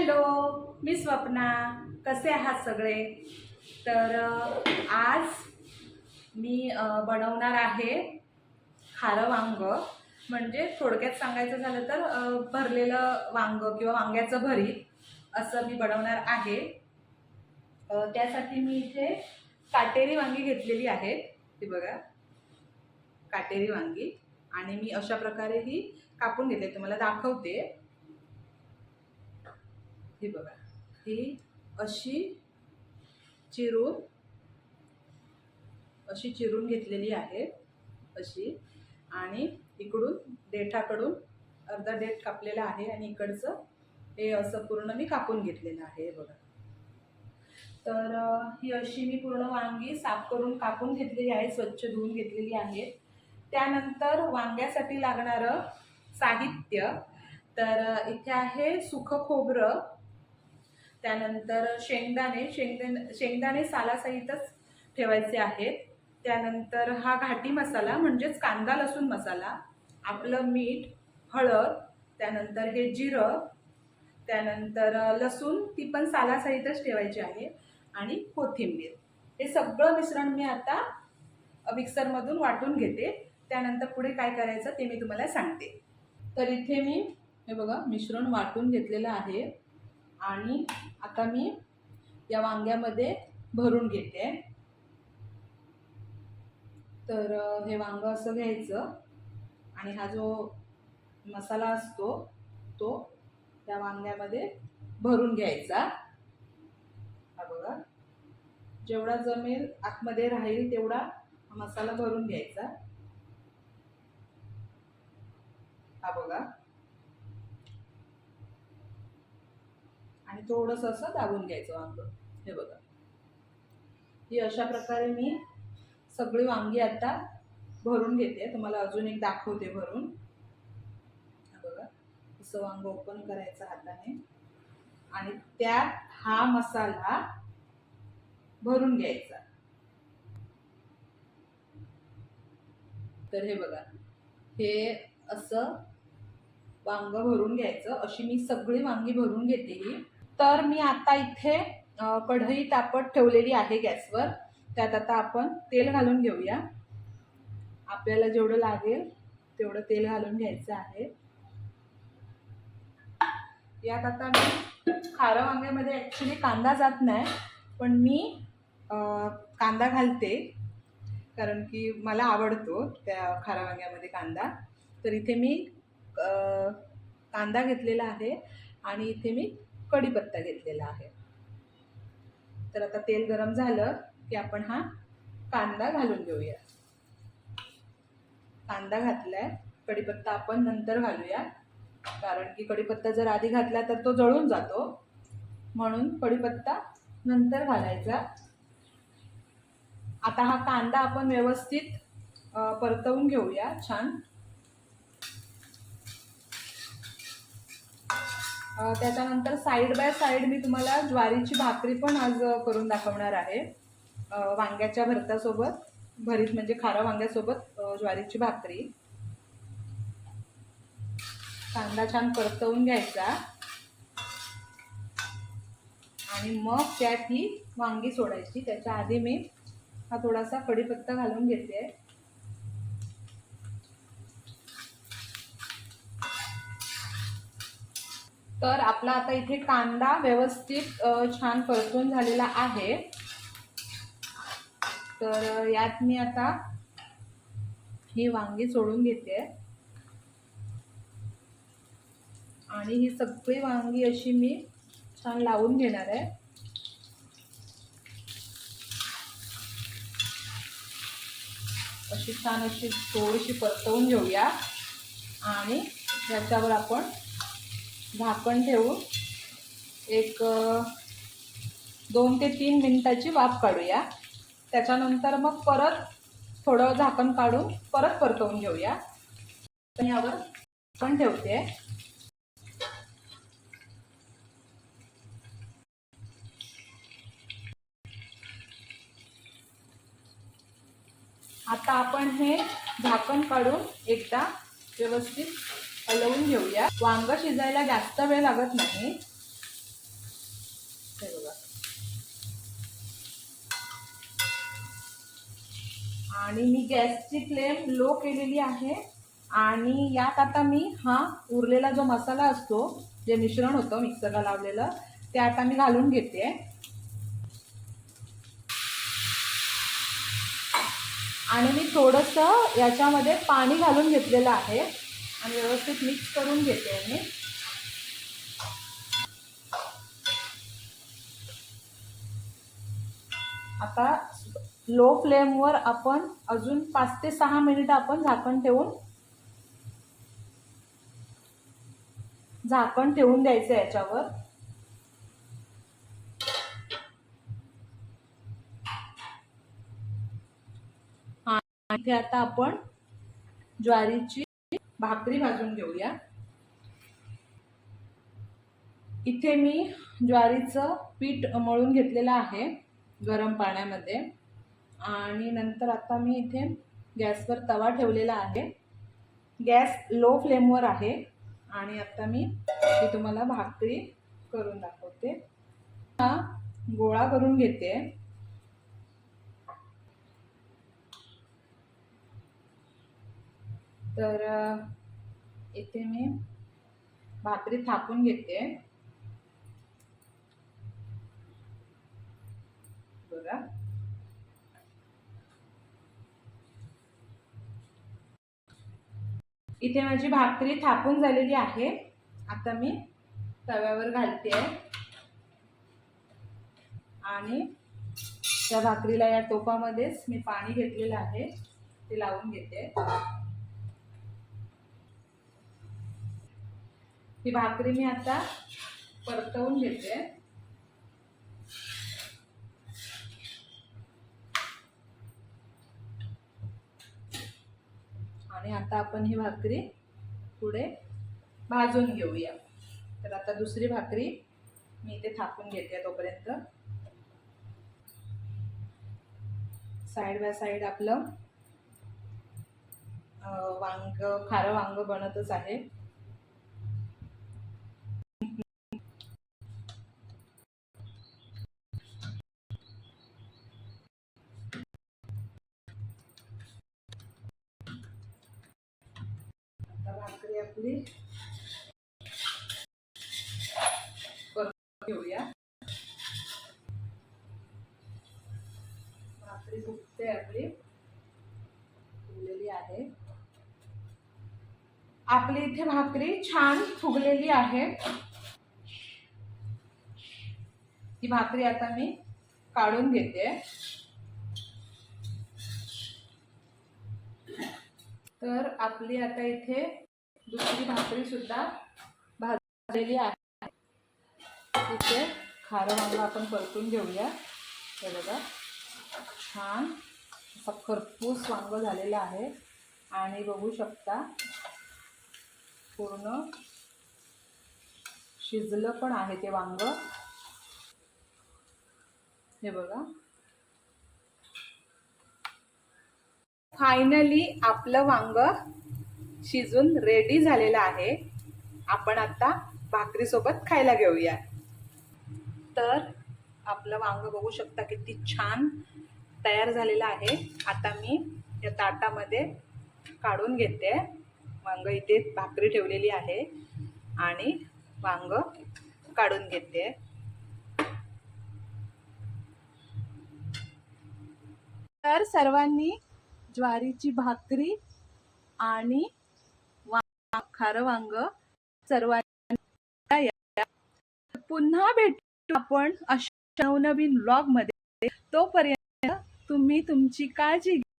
Hello, मी स्वप्ना. कसे आहात सगळे? तर आज मी बनवणार आहे खारं वांग. म्हणजे थोडक्यात सांगायचं झालं तर भरलेलं वांग किंवा वांग्याचं भरीत असं मी बनवणार आहे. त्यासाठी मी इथे काटेरी वांगी घेतलेली आहेत. ती बघा, काटेरी वांगी. आणि मी अशा प्रकारे ही कापून घेतले, तुम्हाला दाखवते. ही बघा, ही अशी चिरून घेतलेली आहे अशी. आणि इकडून देठाकडून अर्धा देठ कापलेला आहे आणि इकडचं हे असं पूर्ण मी कापून घेतलेलं आहे बघा. तर ही अशी मी पूर्ण वांगी साफ करून कापून घेतलेली आहे, स्वच्छ धुवून घेतलेली आहे. त्यानंतर वांग्यासाठी लागणारं साहित्य, तर इथे आहे सुकं खोबरं, त्यानंतर शेंगदाणे सालासहितच ठेवायचे आहेत. त्यानंतर हा घाटी मसाला म्हणजेच कांदा लसूण मसाला, आपलं मीठ, हळद, त्यानंतर हे जिरं, त्यानंतर लसूण ती पण सालासहितच ठेवायची आहे, आणि कोथिंबीर. हे सगळं मिश्रण मी आता मिक्सरमधून वाटून घेते. त्यानंतर पुढे काय करायचं ते मी तुम्हाला सांगते. तर इथे मी हे बघा मिश्रण वाटून घेतलेलं आहे आणि आता मी या वांग्यामध्ये भरून घेते. तर हे वांग असं घ्यायचं आणि हा जो मसाला असतो तो त्या वांग्यामध्ये भरून घ्यायचा. हा बघा, जेवढा जमेल आतमध्ये राहील तेवढा हा मसाला भरून घ्यायचा. हा बघा, आणि थोडंसं असं दाबून घ्यायचं वांग. हे बघा, ही अशा प्रकारे मी सगळी वांगी आता भरून घेते. तुम्हाला अजून एक दाखवते भरून. बघा, असं वांग ओपन करायचं हाताने आणि त्यात हा मसाला भरून घ्यायचा. तर हे बघा, हे असं वांग भरून घ्यायचं. अशी मी सगळी वांगी भरून घेते ही. तर मी आता इथे कढई तापत ठेवलेली आहे गॅसवर. त्यात आता आपण तेल घालून घेऊया. आपल्याला जेवढं लागेल तेवढं तेल घालून घ्यायचं आहे. यात आता मी खारं वांग्यामध्ये ॲक्च्युली कांदा जात नाही, पण मी कांदा घालते कारण की मला आवडतो त्या खारं वांग्यामध्ये कांदा. तर इथे मी कांदा घेतलेला आहे आणि इथे मी कढीपत्ता घेतलेला आहे. तर आता तेल गरम झालं की आपण हा कांदा घालून घेऊया. कांदा घातलाय, कढीपत्ता आपण नंतर घालूया, कारण की कढीपत्ता जर आधी घातला तर तो जळून जातो, म्हणून कढीपत्ता नंतर घालायचा. आता हा कांदा आपण व्यवस्थित परतवून घेऊया छान. त्याच्यानंतर साईड बाय साईड मी तुम्हाला ज्वारीची भाकरी पण आज करून दाखवणार आहे. वांग्याच्या भरतासोबत, भरीत म्हणजे खारं वांग्यासोबत ज्वारीची भाकरी. कांदा छान परतवून घ्यायचा आणि मग त्यात ही वांगी सोडायची. त्याच्या आधी मी हा थोडासा कढीपत्ता घालून घेते. तर आपला आता इथे कांदा व्यवस्थित छान परतून झालेला आहे. तर यात मी आता ही वांगी सोडून घेते आणि ही सगळी वांगी अशी मी छान लावून घेणार आहे. अशी छान अशी थोडीशी परतवून घेऊया आणि याच्यावर आपण झाकण ठेवून एक 2 ते 3 मिनिटाची वाफ काढूया. त्याच्यानंतर मग परत थोडं झाकण काढून परत परतवून घेऊया. तर यावर झाकण ठेवते. आता आपण हे झाकण काढून एकदा व्यवस्थित हलवून घेऊया. वांग शिजायला जास्त वेळ लागत नाही. हे बघा. आणि मी गॅसची फ्लेम लो केलेली आहे आणि यात आता मी हा उरलेला जो मसाला असतो, जे मिश्रण होतं मिक्सरला लावलेलं, ते आता मी घालून घेते. आणि मी थोडंसं याच्यामध्ये पाणी घालून घेतलेलं आहे आणि व्यवस्थित मिक्स करून घेते मी. आता लो फ्लेमवर आपण अजून 5 ते 6 मिनिटं आपण झाकण ठेवून द्यायचं याच्यावर. इथे आता आपण ज्वारीची भाकरी भाजून घेऊया. इथे मी ज्वारीचं पीठ मळून घेतलेलं आहे गरम पाण्यामध्ये. आणि नंतर आता मी इथे गॅसवर तवा ठेवलेला आहे. गॅस लो फ्लेमवर आहे आणि आता मी तुम्हाला भाकरी करून दाखवते. हा गोळा करून घेते. तर इथे मी भाकरी थापून घेते. बघा, इथे माझी भाकरी थापून झालेली आहे. आता मी तव्यावर घालते आणि त्या भाकरीला या टोपामध्येच मी पाणी घेतलेलं आहे ते लावून घेते. ही भाकरी मी आता परतवून घेते. आणि आता आपण ही भाकरी पुढे भाजून घेऊया. तर आता दुसरी भाकरी मी इथे थापून घेते. तोपर्यंत साइड बाय साइड आपलं खारं वांग बनतच आहे. आता भाकरी आपली परतून घेऊया. भाकरी फुगते आपली, फुगलेली आहे. आपली इथे भाकरी छान फुगलेली आहे. ही भाकरी आता मी काढून घेते. तर आपली आता इथे दुसरी भाकरी सुद्धा भाजलेली आहे. इथे खारं वांग आपण परतून घेऊया. हे बघा, छान असा खरपूस वांग झालेला आहे आणि बघू शकता पूर्ण शिजलं पण आहे ते वांग. हे बघा, फायनली आपलं वांग शिजून रेडी झालेलं आहे. आपण आता भाकरीसोबत खायला घेऊया. तर आपलं वांग बघू शकता किती छान तयार झालेलं आहे. आता मी या ताटामध्ये काढून घेते. वांग इथे भाकरी ठेवलेली आहे आणि वांग काढून घेते. तर सर्वांनी ज्वारीची भाकरी आणि खारं वांग सर्वांनी पुन्हा भेटू आपण अशा नवनवीन व्लॉग मध्ये. तोपर्यंत तुम्ही तुमची काळजी घ्या.